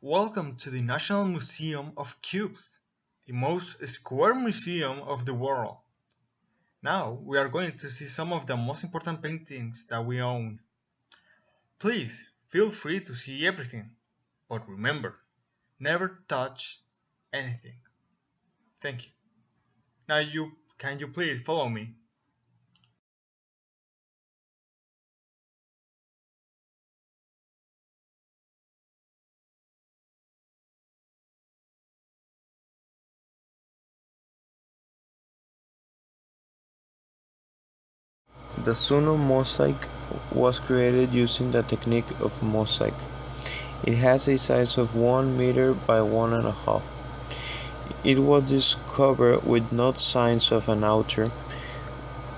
Welcome to the National Museum of Cubes, the most square museum of the world. Now we are going to see some of the most important paintings that we own. Please feel free to see everything, but remember, never touch anything. Thank you. Now can you please follow me? The Suno mosaic was created using the technique of mosaic. It has a size of 1 meter by 1.5. It was discovered with no signs of an author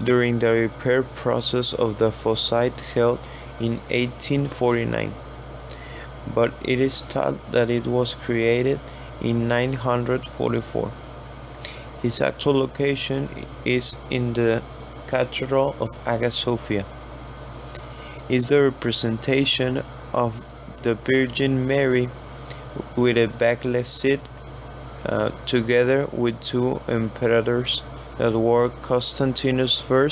during the repair process of the faucet held in 1849, but it is thought that it was created in 944. Its actual location is in the Cathedral of Hagia Sophia. Is the representation of the Virgin Mary with a backless seat, together with two emperors that were Constantinus I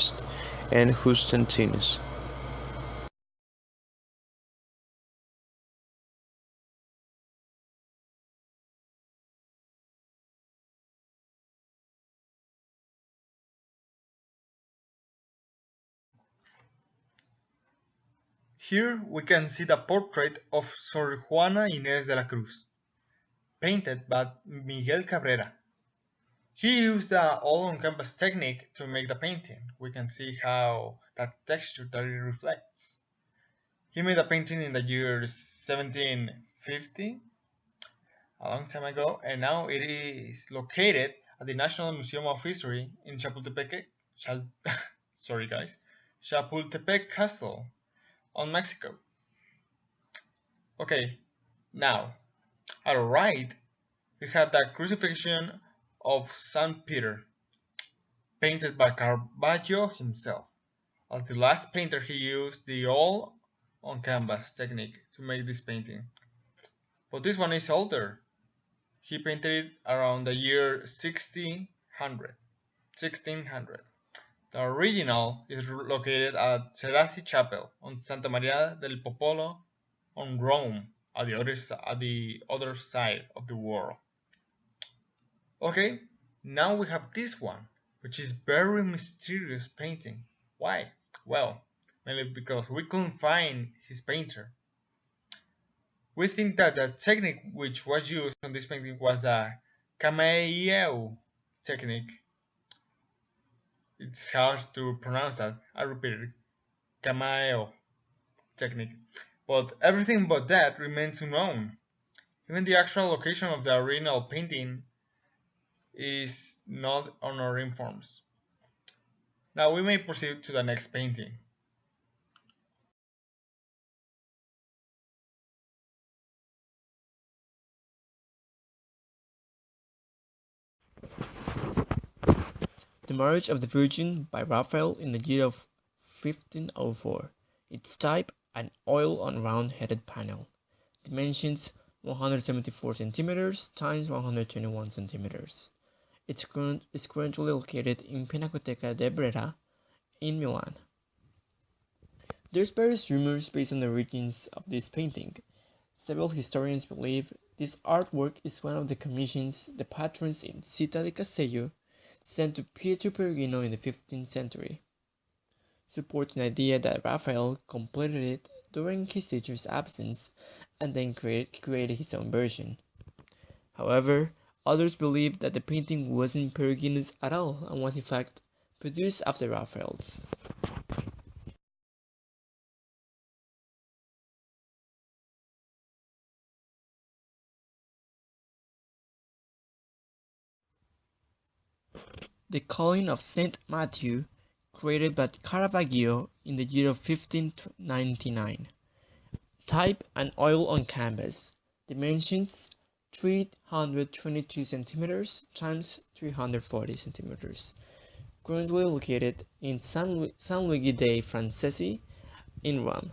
and Constantinus. Here we can see the portrait of Sor Juana Inés de la Cruz, painted by Miguel Cabrera. He used the all-on-canvas technique to make the painting. We can see how that texture that it reflects. He made the painting in the year 1750, a long time ago, and now it is located at the National Museum of History in Chapultepec, sorry guys, Chapultepec Castle on Mexico. Okay, now, at the right, we have the Crucifixion of St. Peter, painted by Caravaggio himself. As the last painter, he used the all on canvas technique to make this painting. But this one is older. He painted it around the year 1600. The original is located at Cerasi Chapel on Santa Maria del Popolo on Rome, at the other side of the world. Okay, now we have this one, which is very mysterious painting. Why? Well, mainly because we couldn't find his painter. We think that the technique which was used on this painting was the Cameo technique. It's hard to pronounce that. I repeat it. Cameo technique. But everything but that remains unknown. Even the actual location of the original painting is not on our informs. Now we may proceed to the next painting. The Marriage of the Virgin by Raphael in the year of 1504. Its type, an oil on round-headed panel. Dimensions 174 centimeters times 121 centimeters. It's currently located in Pinacoteca de Brera in Milan. There's various rumors based on the origins of this painting. Several historians believe this artwork is one of the commissions the patrons in Città di Castello sent to Pietro Perugino in the 15th century, supporting the idea that Raphael completed it during his teacher's absence and then created his own version. However, others believe that the painting wasn't Perugino's at all and was in fact produced after Raphael's. The Calling of Saint Matthew, created by Caravaggio in the year of 1599. Type, an oil on canvas. Dimensions 322 centimeters times 340 centimeters. Currently located in San Luigi dei Francesi in Rome.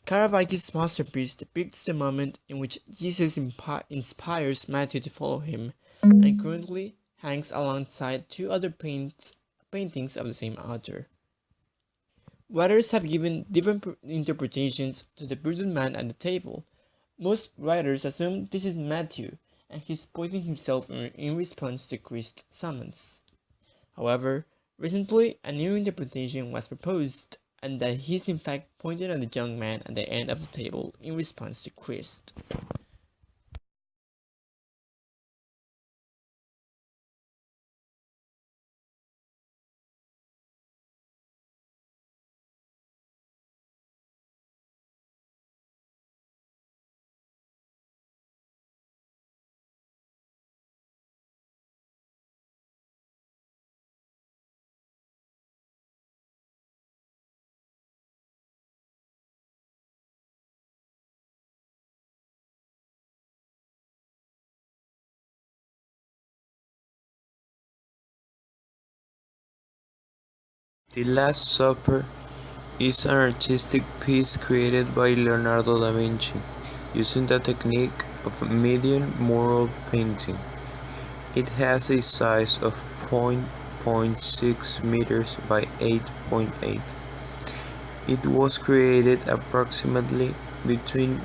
Caravaggio's masterpiece depicts the moment in which Jesus inspires Matthew to follow him, and currently hangs alongside two other paintings of the same author. Writers have given different interpretations to the bearded man at the table. Most writers assume this is Matthew, and he's pointing himself in response to Christ's summons. However, recently a new interpretation was proposed, and that he's in fact pointing at the young man at the end of the table in response to Christ. The Last Supper is an artistic piece created by Leonardo da Vinci using the technique of medium mural painting. It has a size of 0.6 meters by 8.8. It was created approximately between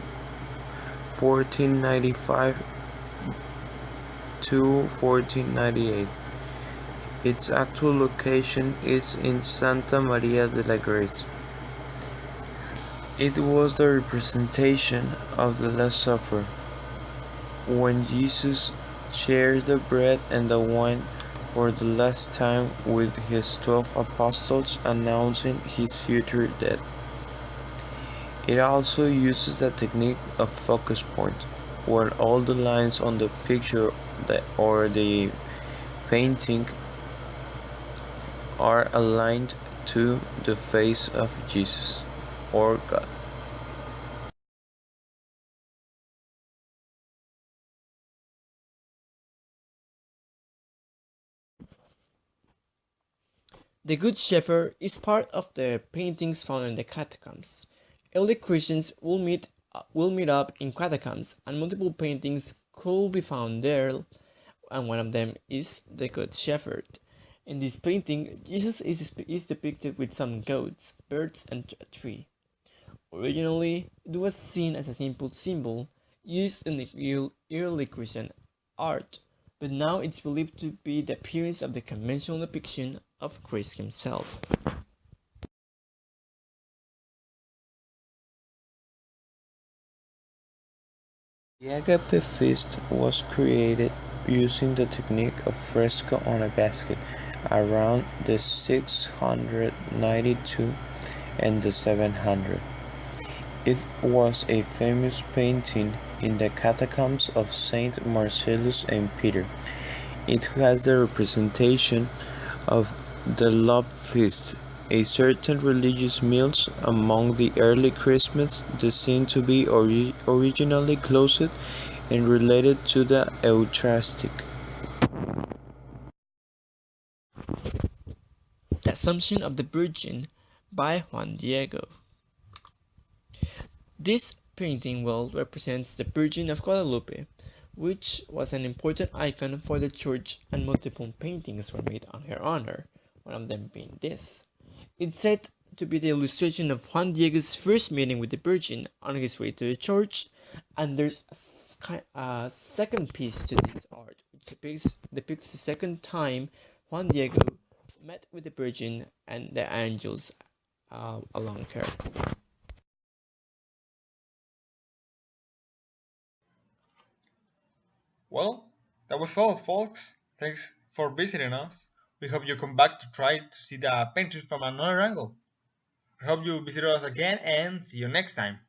1495 to 1498. Its actual location is in Santa Maria de la Grace. It was the representation of the Last Supper, when Jesus shares the bread and the wine for the last time with his 12 apostles, announcing his future death. It also uses the technique of focus point, where all the lines on the picture or the painting are aligned to the face of Jesus or God. The Good Shepherd is part of the paintings found in the catacombs. Early Christians will meet up in catacombs, and multiple paintings could be found there, and one of them is the Good Shepherd. In this painting, Jesus is depicted with some goats, birds, and a tree. Originally, it was seen as a simple symbol used in the early Christian art, but now it's believed to be the appearance of the conventional depiction of Christ himself. The Agape Feast was created using the technique of fresco on a basket around the 692 and the 700. It was a famous painting in the catacombs of Saint Marcellus and Peter. It has the representation of the love feast, a certain religious meals among the early Christmas that seem to be originally closed and related to the Eucharistic. The Assumption of the Virgin by Juan Diego. This painting well represents the Virgin of Guadalupe, which was an important icon for the church, and multiple paintings were made on her honor, one of them being this. It's said to be the illustration of Juan Diego's first meeting with the Virgin on his way to the church, and there's a second piece to this art, which depicts the second time Juan Diego met with the Virgin and the angels along her. Well, that was all, folks. Thanks for visiting us. We hope you come back to try to see the paintings from another angle. I hope you visit us again and see you next time.